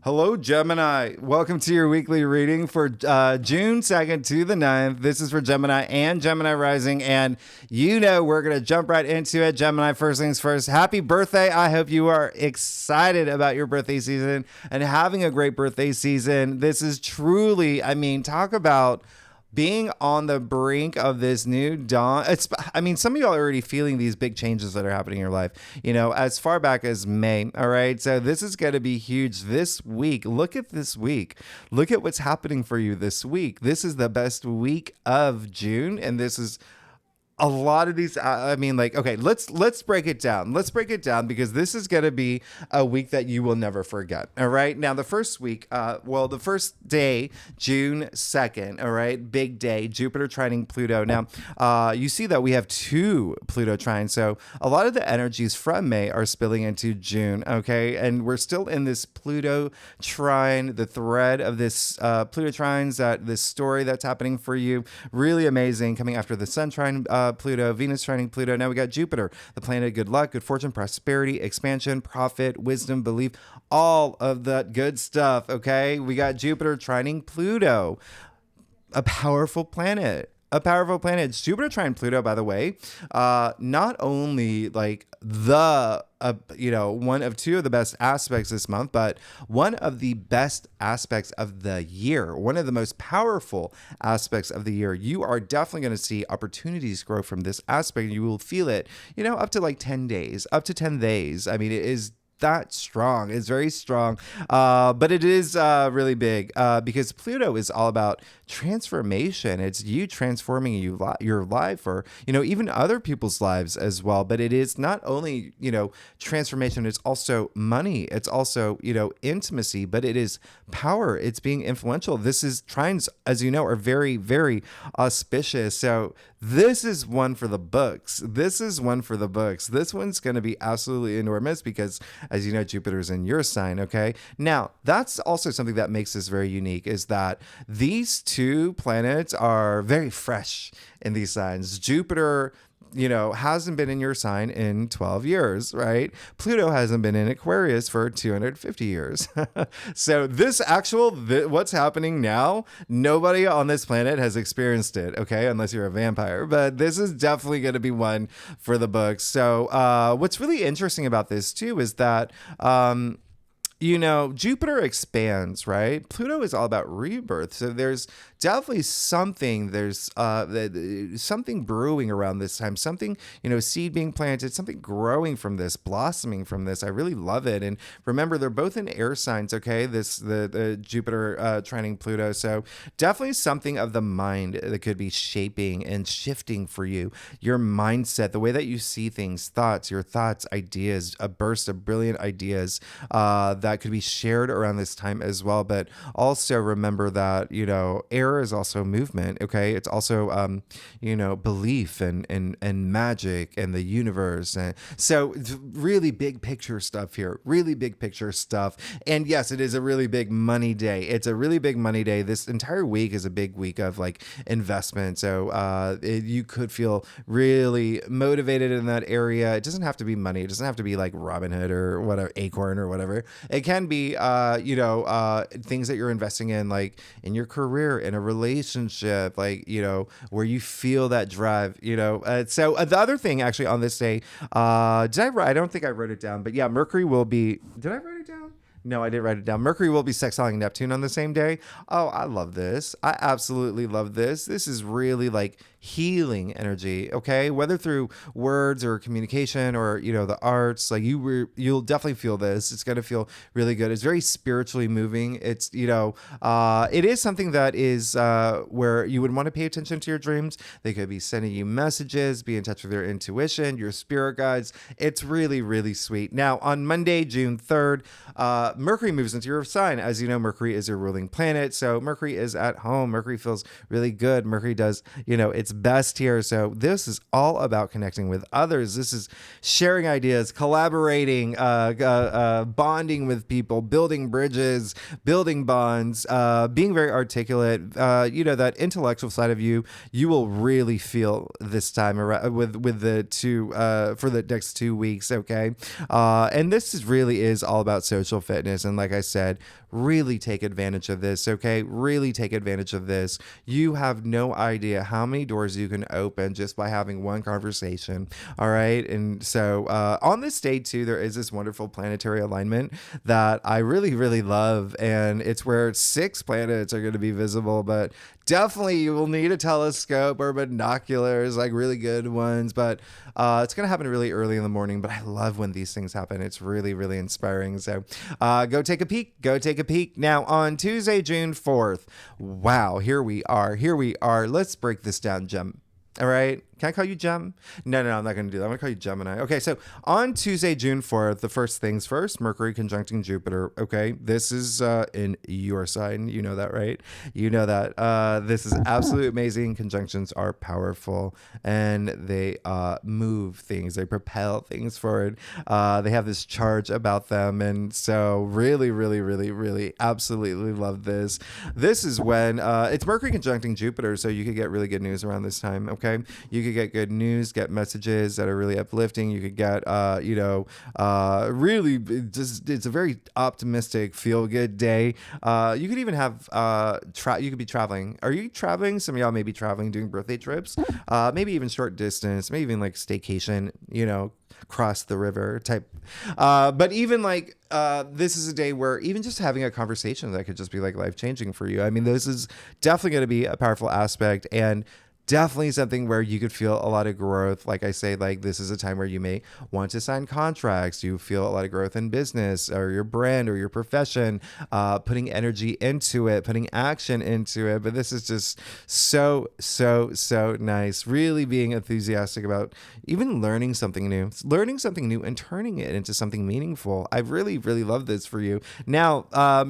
Hello, Gemini. Welcome to your weekly reading for June 2nd to the 9th. This is for Gemini and Gemini Rising, and we're going to jump right into it. Gemini, first things first, happy birthday. I hope you are excited about your birthday season and having a great birthday season. This is truly, talk about being on the brink of this new dawn. Some of y'all are already feeling these big changes that are happening in your life, as far back as May. All right. So this is going to be huge this week. Look at this week. Look at what's happening for you this week. This is the best week of June. And this is a lot of these, okay, let's break it down. Let's break it down because this is going to be a week that you will never forget. All right. Now, the first week, the first day, June 2nd, all right, big day, Jupiter trining Pluto. Now, you see that we have 2 Pluto trines. So a lot of the energies from May are spilling into June. Okay. And we're still in this Pluto trine, the thread of this Pluto trines, this story that's happening for you. Really amazing coming after the Sun trine Pluto, Venus trining Pluto. Now we got Jupiter, the planet of good luck, good fortune, prosperity, expansion, profit, wisdom, belief, all of that good stuff. Okay. We got Jupiter trining Pluto, a powerful planet. It's Jupiter trine Pluto, by the way, not only like one of 2 of the best aspects this month, but one of the best aspects of the year, one of the most powerful aspects of the year. You are definitely going to see opportunities grow from this aspect. You will feel it, up to like 10 days, up to 10 days. It is that strong. It's very strong, but it is really big because Pluto is all about transformation. It's you transforming your life, or even other people's lives as well. But it is not only transformation. It's also money. It's also intimacy. But it is power. It's being influential. This is trines, as you know, are very, very auspicious. So this is one for the books. This one's going to be absolutely enormous because, as you know, Jupiter's in your sign. Okay. Now, that's also something that makes this very unique, is that these 2 planets are very fresh in these signs. Jupiter, hasn't been in your sign in 12 years, right? Pluto hasn't been in Aquarius for 250 years. So what's happening now, nobody on this planet has experienced it, okay? Unless you're a vampire. But this is definitely going to be one for the books. So what's really interesting about this, too, is that Jupiter expands, right? Pluto is all about rebirth. So there's definitely something brewing around this time, something, seed being planted, something growing from this, blossoming from this. I really love it. And remember, they're both in air signs. Okay. The Jupiter trining Pluto. So definitely something of the mind that could be shaping and shifting for you, your mindset, the way that you see things, your thoughts, ideas, a burst of brilliant ideas, that could be shared around this time as well. But also remember that, air is also movement. Okay. It's also, belief and magic and the universe. And so really big picture stuff here, really big picture stuff. And yes, it is a really big money day. It's a really big money day. This entire week is a big week of like investment. So, you could feel really motivated in that area. It doesn't have to be money. It doesn't have to be like Robinhood or whatever, Acorn or whatever. It can be, things that you're investing in, like in your career, in a relationship, like, where you feel that drive, So the other thing actually on this day, I don't think I wrote it down, but yeah, Mercury will be, did I write it down? No, I didn't write it down. Mercury will be sextiling Neptune on the same day. Oh, I love this. I absolutely love this. This is really like healing energy, okay? Whether through words or communication or, the arts, like you'll definitely feel this. It's going to feel really good. It's very spiritually moving. It's, it is something that is where you would want to pay attention to your dreams. They could be sending you messages, be in touch with your intuition, your spirit guides. It's really, really sweet. Now, on Monday, June 3rd, Mercury moves into your sign. As you know, Mercury is your ruling planet. So Mercury is at home. Mercury feels really good. Mercury does, its best here. So this is all about connecting with others. This is sharing ideas, collaborating, bonding with people, building bridges, building bonds, being very articulate. That intellectual side of you will really feel this time around with the two for the next 2 weeks. Okay. And this really is all about social fitness. And like I said, really take advantage of this. Okay. Really take advantage of this. You have no idea how many doors you can open just by having one conversation. All right. And so on this day too, there is this wonderful planetary alignment that I really, really love. And it's where 6 planets are going to be visible, but definitely you will need a telescope or binoculars, like really good ones. But it's going to happen really early in the morning. But I love when these things happen. It's really, really inspiring. So go take a peek. Go take a peek. Now on Tuesday, June 4th. Wow, here we are. Here we are. Let's break this down, Gem. All right. Can I call you Gem? No, I'm not going to do that. I'm going to call you Gemini. Okay, so on Tuesday, June 4th, the first things first, Mercury conjuncting Jupiter. Okay, this is in your sign. You know that, right? You know that. This is absolutely amazing. Conjunctions are powerful, and they move things. They propel things forward. They have this charge about them, and so really, really, really, really absolutely love this. This is when it's Mercury conjuncting Jupiter, so you could get really good news around this time, okay? You could get good news, get messages that are really uplifting. You could get, really just, it's a very optimistic, feel-good day. You could even have, you could be traveling. Are you traveling? Some of y'all may be traveling, doing birthday trips, maybe even short distance, maybe even like staycation, cross the river type. But even like, this is a day where even just having a conversation that could just be like life-changing for you. I mean, this is definitely going to be a powerful aspect, and definitely something where you could feel a lot of growth. Like I say, like this is a time where you may want to sign contracts. You feel a lot of growth in business or your brand or your profession, putting energy into it, putting action into it. But this is just so nice. Really being enthusiastic about even learning something new and turning it into something meaningful. I really, really love this for you. Now,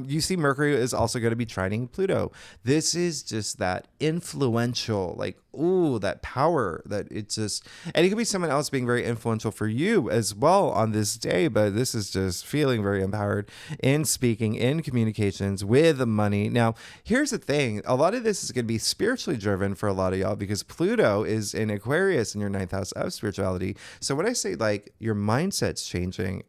you see Mercury is also going to be trining Pluto. This is just that influential, like, ooh, that power that it's just, and it could be someone else being very influential for you as well on this day, but this is just feeling very empowered in speaking, in communications, with money. Now, here's the thing. A lot of this is going to be spiritually driven for a lot of y'all because Pluto is in Aquarius in your 9th house of spirituality. So when I say like your mindset's changing,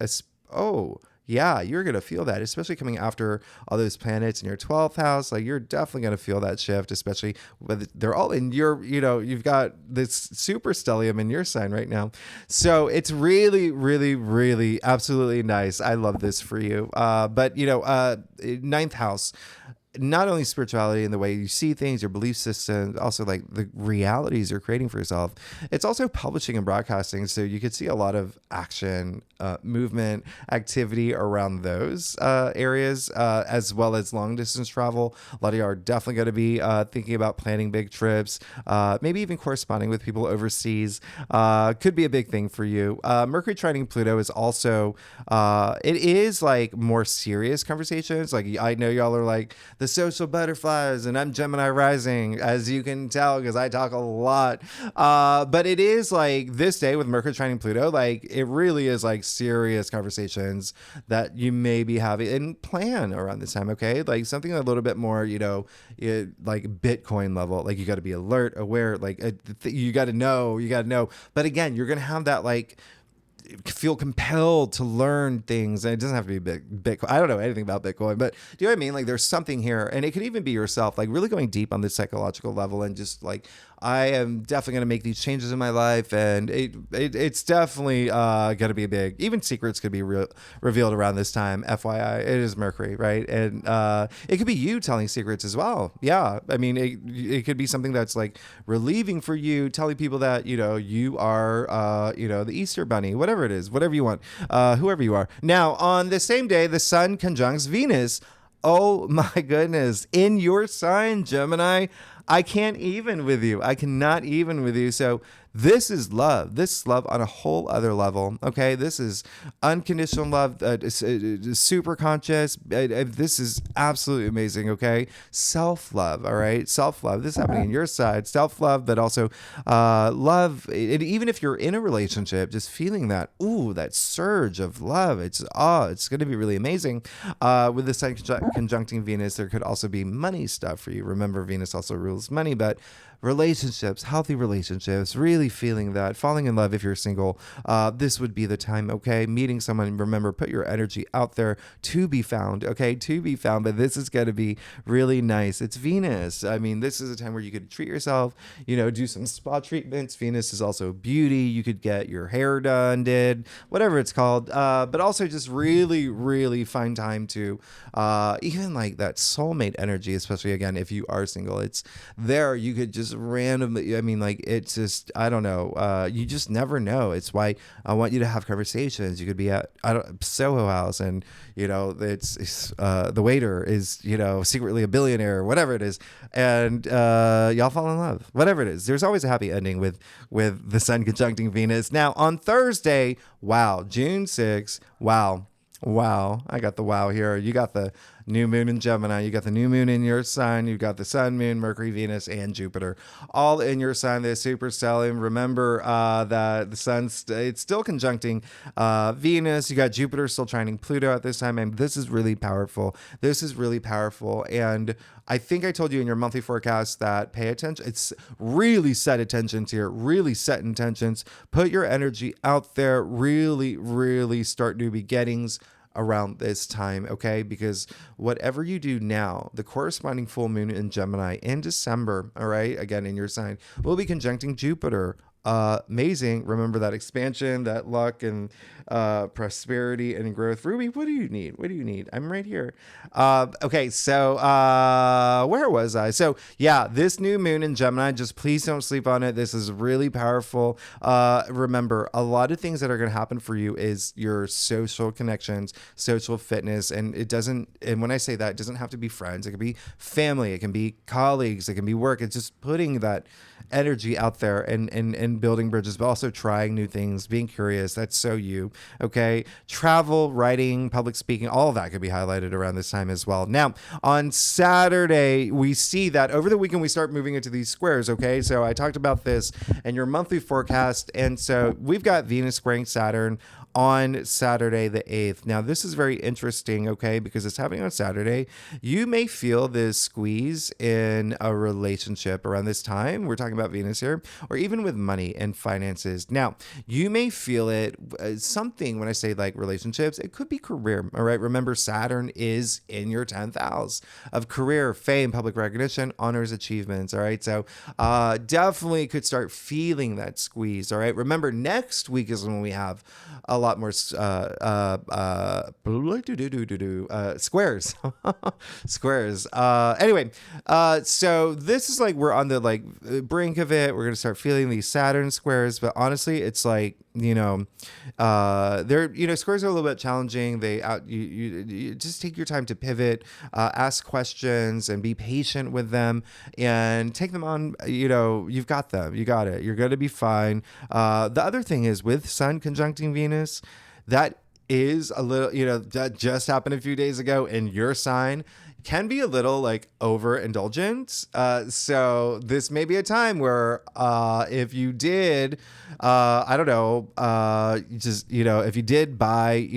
yeah, you're going to feel that, especially coming after all those planets in your 12th house. Like you're definitely going to feel that shift, especially when they're all in your, you've got this super stellium in your sign right now. So it's really, really, really absolutely nice. I love this for you. But 9th house, not only spirituality and the way you see things, your belief system, also like the realities you're creating for yourself. It's also publishing and broadcasting. So you could see a lot of action, movement, activity around those areas, as well as long distance travel. A lot of you are definitely going to be thinking about planning big trips, maybe even corresponding with people overseas. Could be a big thing for you. Mercury trining Pluto is also, it is like more serious conversations. Like I know y'all are like the social butterflies, and I'm Gemini rising, as you can tell, because I talk a lot. But it is like this day with Mercury trining Pluto, like it really is like serious conversations that you may be having and plan around this time. Okay. Like something a little bit more, like Bitcoin level, like you got to be alert, aware, like you got to know. But again, you're going to have that like feel compelled to learn things, and it doesn't have to be Bitcoin. I don't know anything about Bitcoin, but do you know what I mean? Like there's something here, and it could even be yourself, like really going deep on the psychological level and just like, I am definitely going to make these changes in my life, and it's definitely going to be big. Even secrets could be revealed around this time. FYI, it is Mercury, right? And it could be you telling secrets as well. Yeah, I mean, it could be something that's like relieving for you, telling people that you are the Easter Bunny, whatever it is, whatever you want, whoever you are. Now, on the same day, the Sun conjuncts Venus. Oh my goodness! In your sign, Gemini. I can't even with you. I cannot even with you. So This is love. This is love on a whole other level. Okay. This is unconditional love. Super conscious. This is absolutely amazing. Okay. Self-love. All right. Self-love. This is happening on your side. Self-love, but also love. And even if you're in a relationship, just feeling that, ooh, that surge of love. It's going to be really amazing. With the Sun conjuncting Venus, there could also be money stuff for you. Remember, Venus also rules money, but relationships, healthy relationships, really feeling that, falling in love if you're single, this would be the time, okay? Meeting someone, remember, put your energy out there to be found, okay? To be found, but this is going to be really nice. It's Venus. I mean, this is a time where you could treat yourself, do some spa treatments. Venus is also beauty. You could get your hair done, whatever it's called, but also just really, really find time to even like that soulmate energy, especially, again, if you are single. It's there. You could just randomly, I mean, like, it's just, I don't know, you just never know. It's why I want you to have conversations. You could be at Soho House, and it's the waiter is secretly a billionaire or whatever it is, and y'all fall in love, whatever it is. There's always a happy ending with the Sun conjuncting Venus. Now on Thursday, wow, June 6th, wow, I got the wow here. You got the new moon in Gemini. You got the new moon in your sign. You got the sun, moon, Mercury, Venus, and Jupiter all in your sign. They're super stellium. Remember that the sun's it's still conjuncting Venus. You got Jupiter still trining Pluto at this time. And this is really powerful. And I think I told you in your monthly forecast that pay attention. It's really set attentions here. Really set intentions. Put your energy out there. Really, really start new beginnings around this time, okay? Because whatever you do now, the corresponding full moon in Gemini in December, all right, again in your sign, will be conjuncting Jupiter. Amazing. Remember that expansion, that luck, and prosperity and growth. Ruby, what do you need? I'm right here. Okay, so where was I? So yeah, this new moon in Gemini, just please don't sleep on it. This is really powerful. Remember, a lot of things that are going to happen for you is your social connections, social fitness, and when I say that, it doesn't have to be friends. It can be family, it can be colleagues, it can be work. It's just putting that energy out there and building bridges, but also trying new things, being curious. That's so you. Okay. Travel, writing, public speaking, all of that could be highlighted around this time as well. Now, on Saturday, we see that over the weekend, we start moving into these squares. Okay. So I talked about this in your monthly forecast. And so we've got Venus squaring Saturn on Saturday the 8th. Now, this is very interesting, okay, because it's happening on Saturday. You may feel this squeeze in a relationship around this time. We're talking about Venus here, or even with money and finances. Now, you may feel it something when I say like relationships, it could be career, all right? Remember, Saturn is in your 10th house of career, fame, public recognition, honors, achievements, all right? So definitely could start feeling that squeeze, all right? Remember, next week is when we have a lot more squares. Squares. Anyway, so this is like we're on the like brink of it. We're gonna start feeling these Saturn squares, but honestly, it's like they're squares are a little bit challenging. You just take your time to pivot, ask questions, and be patient with them, and take them on. You've got them. You got it. You're gonna be fine. The other thing is with Sun conjuncting Venus, that is a little, that just happened a few days ago in your sign, can be a little like overindulgent. So this may be a time where if you did, I don't know, if you did buy,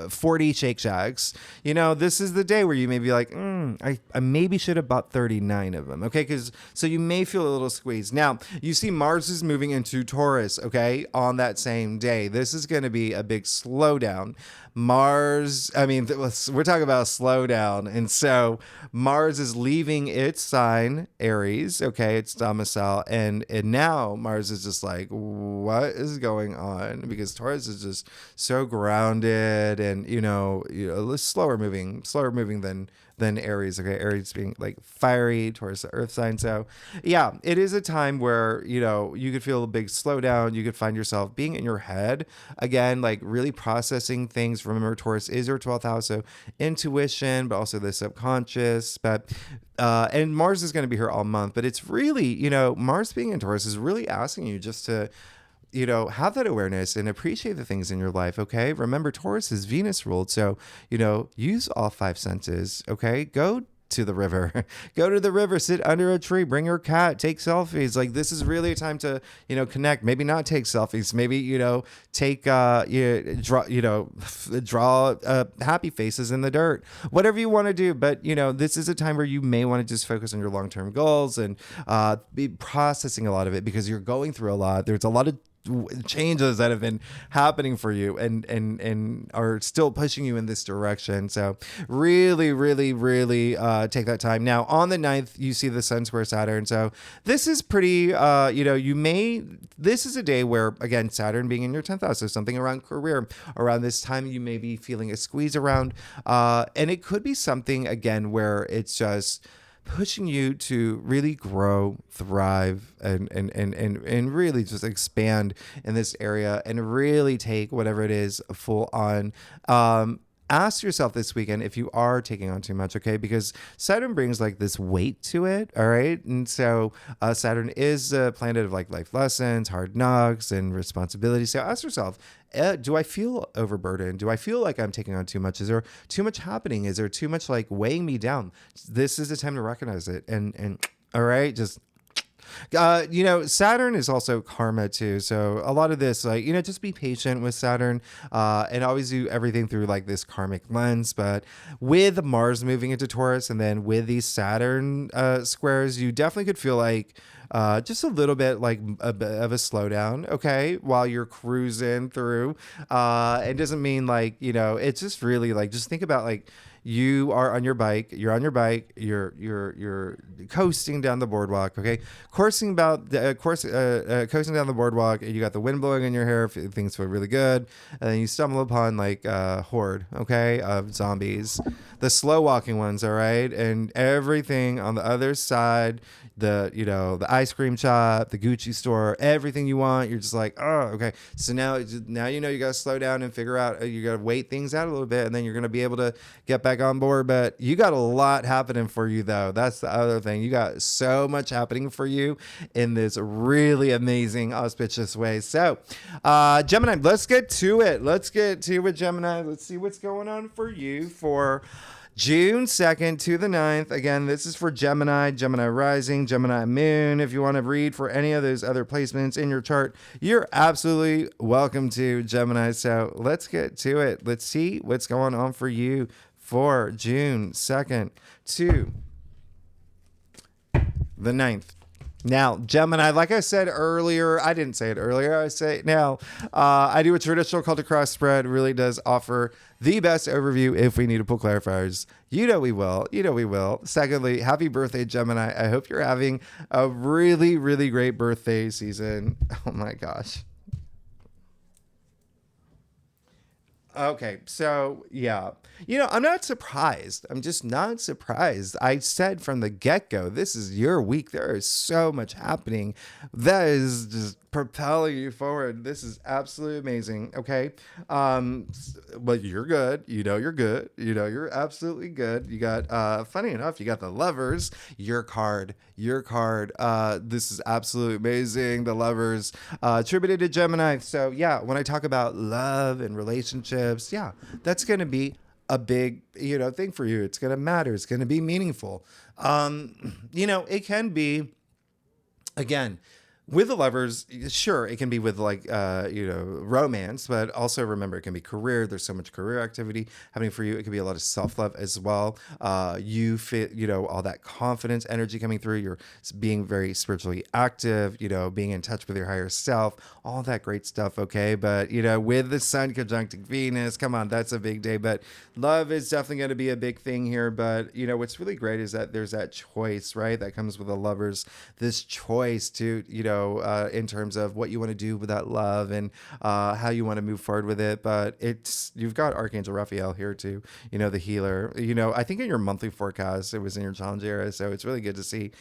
40 Shake Shacks, this is the day where you may be like, I maybe should have bought 39 of them. Okay. So you may feel a little squeezed. Now you see Mars is moving into Taurus. Okay. On that same day, this is going to be a big slowdown. Mars, we're talking about a slowdown. And so Mars is leaving its sign, Aries, okay, its domicile. And now Mars is just like, what is going on? Because Taurus is just so grounded and, slower moving than Aries. Okay, Aries being like fiery, Taurus the earth sign. So yeah, it is a time where, you know, you could feel a big slowdown. You could find yourself being in your head again, like really processing things. Remember, Taurus is your 12th house, so intuition, but also the subconscious. But and Mars is going to be here all month, but it's really, you know, Mars being in Taurus is really asking you just to, you know, have that awareness and appreciate the things in your life. Okay. Remember, Taurus is Venus ruled. So, you know, use all five senses. Okay. Go to the river, go to the river, sit under a tree, bring your cat, take selfies. Like, this is really a time to, you know, connect, maybe not take selfies, maybe, you know, take, draw happy faces in the dirt, whatever you want to do. But, you know, this is a time where you may want to just focus on your long-term goals and be processing a lot of it because you're going through a lot. There's a lot of changes that have been happening for you and are still pushing you in this direction. So really, really, really take that time. Now on the 9th, you see the Sun square Saturn. So this is pretty, this is a day where, again, Saturn being in your 10th house, so something around career, around this time, you may be feeling a squeeze around. And it could be something, again, where it's just pushing you to really grow, thrive, and really just expand in this area and really take whatever it is full on. Ask yourself this weekend if you are taking on too much, okay? Because Saturn brings like this weight to it, all right? And so Saturn is a planet of like life lessons, hard knocks, and responsibility. So ask yourself, do I feel overburdened? Do I feel like I'm taking on too much? Is there too much happening? Is there too much like weighing me down? This is the time to recognize it. And all right, just you know, Saturn is also karma too. So a lot of this, like, you know, just be patient with Saturn and always do everything through like this karmic lens. But with Mars moving into Taurus and then with these Saturn squares, you definitely could feel like just a little bit like a bit of a slowdown, okay, while you're cruising through. It doesn't mean like, you know, it's just really like, just think about like, you are on your bike, you're coasting down the boardwalk, okay? Coasting down the boardwalk, you got the wind blowing in your hair, things feel really good, and then you stumble upon like a horde, okay, of zombies, the slow walking ones, all right? And everything on the other side, the ice cream shop, the Gucci store, everything you want, you're just like, oh, okay. So now you know you got to slow down and figure out, you got to wait things out a little bit, and then you're going to be able to get back on board. But you got a lot happening for you, though. That's the other thing. You got so much happening for you in this really amazing, auspicious way. So, Gemini, let's get to it. Gemini. Let's see what's going on for you for June 2nd to the 9th. Again, this is for Gemini, Gemini rising, Gemini moon. If you want to read for any of those other placements in your chart, you're absolutely welcome to, Gemini. So let's get to it. Let's see what's going on for you for June 2nd to the 9th. Now, Gemini, like I said earlier, I didn't say it earlier, I say it now. I do a traditional called a cross spread. It really does offer the best overview if we need to pull clarifiers. You know we will. Secondly, happy birthday, Gemini. I hope you're having a really, really great birthday season. Oh my gosh. Okay, so yeah, you know, I'm not surprised. I'm just not surprised. I said from the get-go, this is your week. There is so much happening that is just propelling you forward. This is absolutely amazing. Okay, but you're good. You know you're good. You know you're absolutely good. You got, funny enough, you got the Lovers. Your card. This is absolutely amazing. The Lovers, attributed to Gemini. So yeah, when I talk about love and relationships, yeah, that's going to be a big, you know, thing for you. It's going to matter. It's going to be meaningful. You know, it can be, again, with the Lovers, sure, it can be with like, romance, but also remember, it can be career. There's so much career activity happening for you. It can be a lot of self-love as well. You feel, you know, all that confidence, energy coming through. You're being very spiritually active, you know, being in touch with your higher self, all that great stuff. Okay. But, you know, with the Sun conjuncting Venus, come on, that's a big day. But love is definitely going to be a big thing here. But, you know, what's really great is that there's that choice, right? That comes with the Lovers, this choice to, you know, in terms of what you want to do with that love and how you want to move forward with it. But you've got Archangel Raphael here too, the healer. I think in your monthly forecast, it was in your challenge area. So it's really good to see.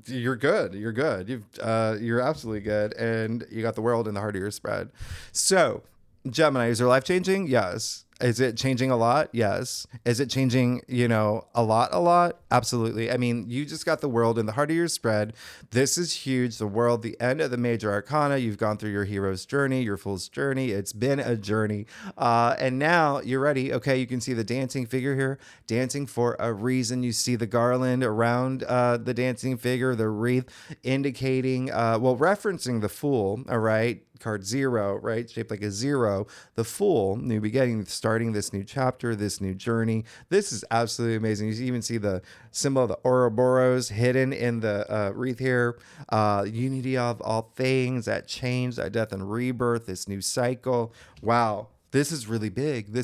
You're good. You're absolutely good. And you got the world in the heart of your spread. So Gemini, is your life changing? Yes. Is it changing a lot? Yes. Is it changing, a lot? Absolutely. I mean, you just got the world in the heart of your spread. This is huge. The world, the end of the major arcana. You've gone through your hero's journey, your fool's journey. It's been a journey. And now you're ready. Okay. You can see the dancing figure here, dancing for a reason. You see the garland around the dancing figure, the wreath indicating, referencing the fool. All right. Card 0, right? Shaped like a 0. The Fool, new beginning, starting this new chapter, this new journey. This is absolutely amazing. You even see the symbol of the Ouroboros hidden in the wreath here. Unity of all things, that change, that death and rebirth, this new cycle. Wow. This is really big.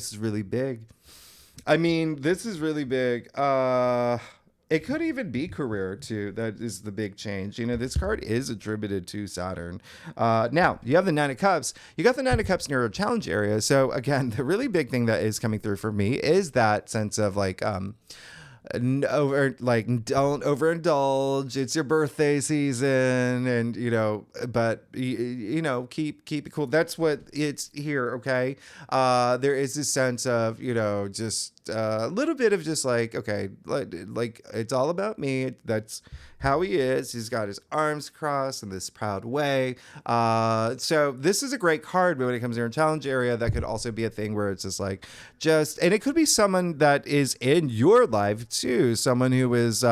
I mean, this is really big. It could even be career too. That is the big change. This card is attributed to Saturn. Now you have the 9 of Cups. You got the 9 of Cups near a challenge area. So again, the really big thing that is coming through for me is that sense of don't overindulge. It's your birthday season, and but keep it cool. That's what it's here. Okay. There is this sense of just a little bit of just like it's all about me. That's how he is. He's got his arms crossed in this proud way. So this is a great card, but when it comes to your challenge area, that could also be a thing where it's and it could be someone that is in your life too, someone who is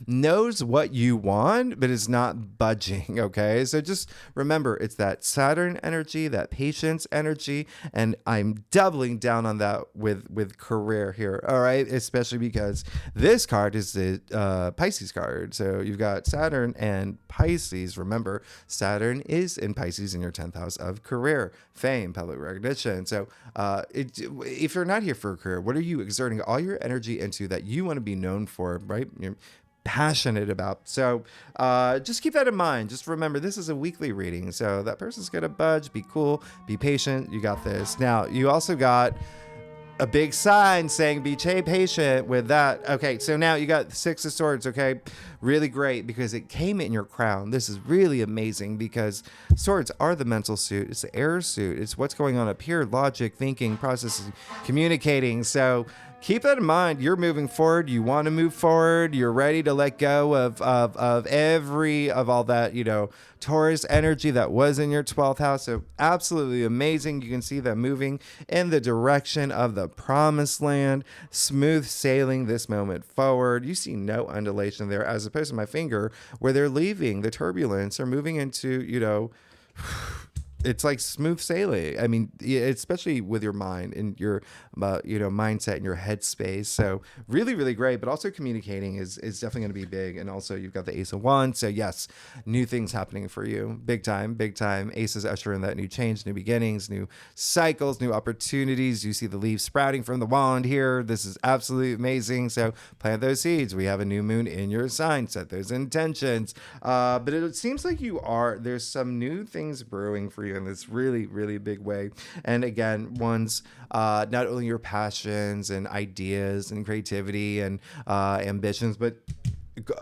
knows what you want, but is not budging. Okay, so just remember, it's that Saturn energy, that patience energy, and I'm doubling down on that with career here. All right, especially because this card is the Pisces card. So you've got Saturn and Pisces. Remember, Saturn is in Pisces in your 10th house of career, fame, public recognition. So if you're not here for a career, what are you exerting all your energy into that you want to be known for, right? You're passionate about. So just keep that in mind. Just remember, this is a weekly reading. So that person's going to budge, be cool, be patient. You got this. Now, you also got a big sign saying be patient with that. Okay, so now you got 6 of Swords, okay? Really great because it came in your crown. This is really amazing because swords are the mental suit. It's the air suit. It's what's going on up here, logic, thinking, processing, communicating. So keep that in mind. You're moving forward. You want to move forward. You're ready to let go of all that, Taurus energy that was in your 12th house. So absolutely amazing. You can see them moving in the direction of the promised land, smooth sailing this moment forward. You see no undulation there, as opposed to my finger where they're leaving the turbulence or moving into, it's like smooth sailing. I mean, especially with your mind and your, mindset and your headspace. So really, really great. But also communicating is definitely going to be big. And also you've got the Ace of Wands. So yes, new things happening for you. Big time, big time. Aces usher in that new change, new beginnings, new cycles, new opportunities. You see the leaves sprouting from the wand here. This is absolutely amazing. So plant those seeds. We have a new moon in your sign. Set those intentions. But it seems like there's some new things brewing for you in this really, really big way. And again, one's not only your passions and ideas and creativity and ambitions, but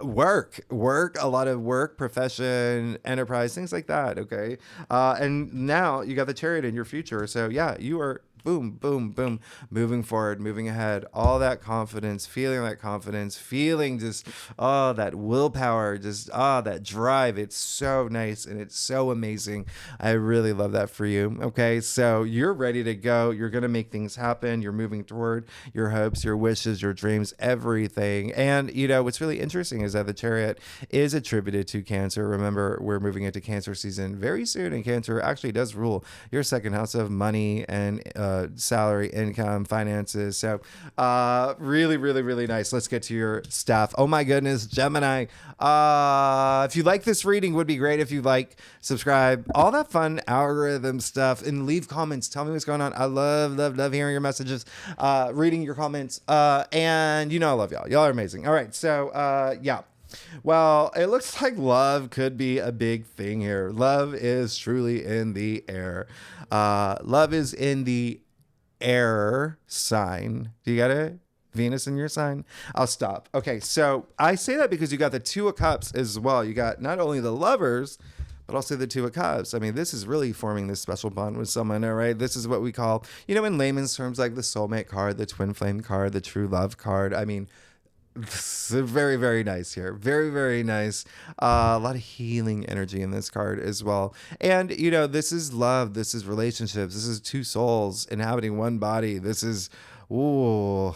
work, a lot of work, profession, enterprise, things like that. Okay. And now you got the Chariot in your future. So yeah, you are boom, boom, boom, moving forward, moving ahead, all that confidence, feeling just, that willpower, just, that drive. It's so nice and it's so amazing. I really love that for you. Okay. So you're ready to go. You're going to make things happen. You're moving toward your hopes, your wishes, your dreams, everything. And, what's really interesting is that the Chariot is attributed to Cancer. Remember, we're moving into Cancer season very soon, and Cancer actually does rule your 2nd house of money and, salary, income, finances. So really, really, really nice. Let's get to your stuff. Oh my goodness, Gemini. If you like this reading, would be great if you subscribe, all that fun algorithm stuff, and leave comments. Tell me what's going on. I love hearing your messages, reading your comments. And I love y'all. Y'all are amazing. All right. So yeah. Well, it looks like love could be a big thing here. Love is truly in the air. Love is in the air sign. Do you get it? Venus in your sign. I'll stop. Okay, so I say that because you got the Two of Cups as well. You got not only the lovers, but also the Two of Cups. I mean, this is really forming this special bond with someone, all right? This is what we call, in layman's terms, like the soulmate card, the twin flame card, the true love card. I mean, very, very nice here. Very, very nice. A lot of healing energy in this card as well. And, this is love. This is relationships. This is two souls inhabiting one body. Ooh,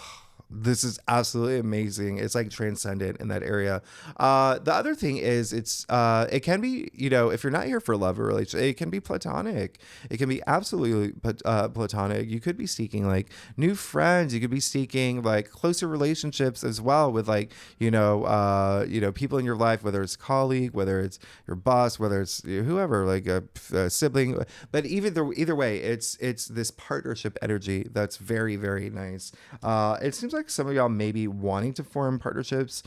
this is absolutely amazing. It's like transcendent in that area. The other thing is it can be, if you're not here for love or relationship, it can be platonic. It can be absolutely platonic. You could be seeking like new friends. You could be seeking like closer relationships as well with like, people in your life, whether it's colleague, whether it's your boss, whether it's whoever, like a sibling. But either way, it's this partnership energy that's very, very nice. It seems like some of y'all may be wanting to form partnerships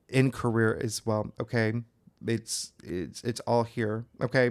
in career as well. Okay. It's all here. Okay.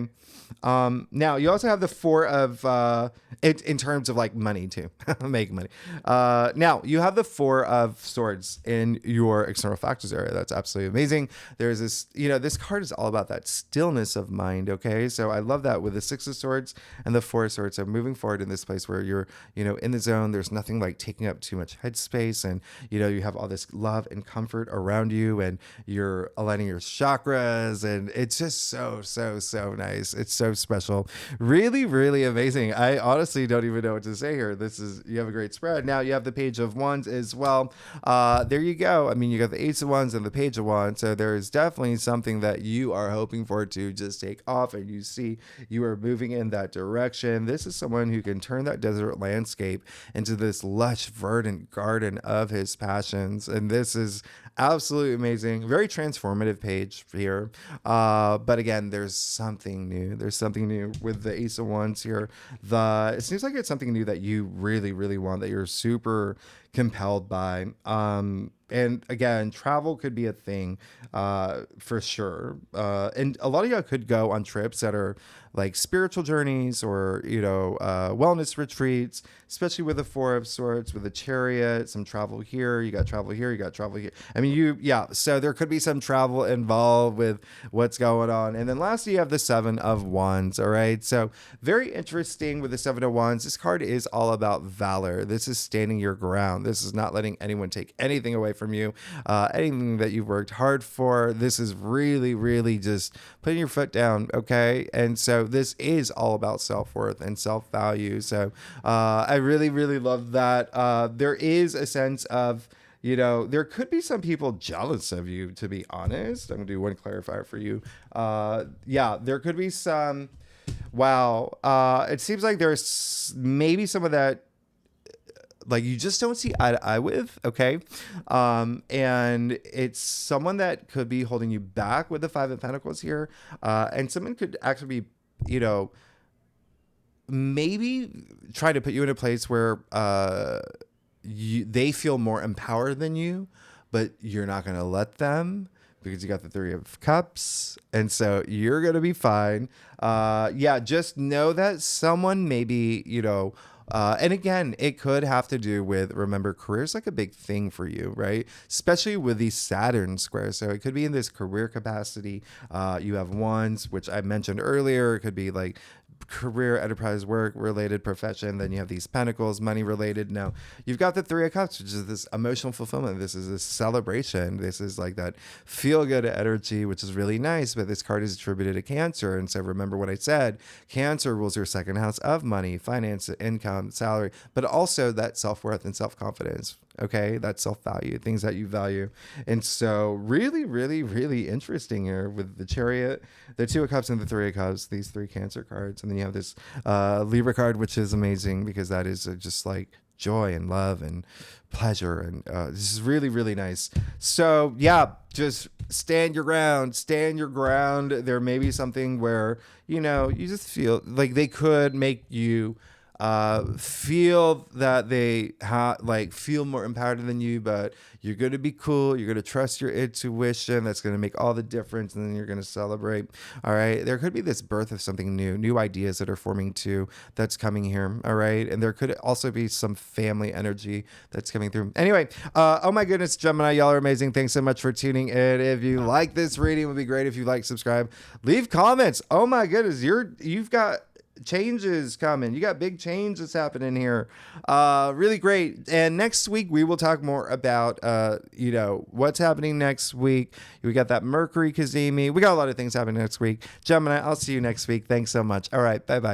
Now you also have the Four of in terms of like money too. Make money. Now you have the Four of Swords in your external factors area. That's absolutely amazing. There's this, this card is all about that stillness of mind. Okay. So I love that with the Six of Swords and the Four of Swords. So moving forward in this place where you're, in the zone, there's nothing like taking up too much headspace, and, you have all this love and comfort around you, and you're aligning your chakras, and it's just so nice. It's so special. Really, really amazing. I honestly don't even know what to say here. You have a great spread. Now you have the Page of Wands as well. There you go. I mean, you got the Ace of Wands and the Page of Wands. So there is definitely something that you are hoping for to just take off, and you see you are moving in that direction. This is someone who can turn that desert landscape into this lush, verdant garden of his passions. And this is absolutely amazing. Very transformative page here. But again, there's something new. There's something new with the Ace of Wands here. It seems like it's something new that you really, really want, that you're super compelled by. And again, travel could be a thing for sure. And a lot of y'all could go on trips that are like spiritual journeys or, wellness retreats, especially with the Four of Swords, with the Chariot, some travel here. You got travel here. You got travel here. I mean, so there could be some travel involved with what's going on. And then lastly, you have the Seven of Wands. All right. So very interesting with the Seven of Wands. This card is all about valor. This is standing your ground. This is not letting anyone take anything away from you, anything that you've worked hard for. This is really, really just putting your foot down. Okay. And so this is all about self-worth and self-value. So I really, really love that. There is a sense of, there could be some people jealous of you, to be honest. I'm going to do one clarifier for you. There could be some. Wow. It seems like there's maybe some of that, like, you just don't see eye to eye with. Okay. And it's someone that could be holding you back with the Five of Pentacles here. And someone could actually be, maybe try to put you in a place where they feel more empowered than you, but you're not going to let them, because you got the Three of Cups. And so you're going to be fine. Just know that someone maybe, and again, it could have to do with, remember, career is like a big thing for you, right? Especially with these Saturn squares. So it could be in this career capacity. You have Wands, which I mentioned earlier. It could be like career, enterprise, work related, profession. Then you have these Pentacles, money related. Now you've got the Three of Cups, which is this emotional fulfillment. This is a celebration. This is like that feel good energy, which is really nice. But this card is attributed to Cancer. And so remember what I said, Cancer rules your second house of money, finance, income, salary, but also that self-worth and self-confidence. Okay. That self-value, things that you value. And so really, really, really interesting here with the Chariot, the Two of Cups and the Three of Cups, these three Cancer cards. And then you have this Libra card, which is amazing because that is just like joy and love and pleasure. And this is really, really nice. So just stand your ground. There may be something where, you just feel like they could make you feel that they feel more empowered than you, but you're going to be cool. You're going to trust your intuition. That's going to make all the difference. And then you're going to celebrate. All right. There could be this birth of something new ideas that are forming too, that's coming here. All right. And there could also be some family energy that's coming through. Anyway, oh my goodness, Gemini, y'all are amazing. Thanks so much for tuning in. If you like this reading, it would be great if you like, subscribe, leave comments. Oh my goodness, you've got changes coming. You got big changes happening here. Really great. And next week we will talk more about what's happening next week. We got that Mercury Kazemi. We got a lot of things happening next week. Gemini, I'll see you next week. Thanks so much. All right. Bye-bye.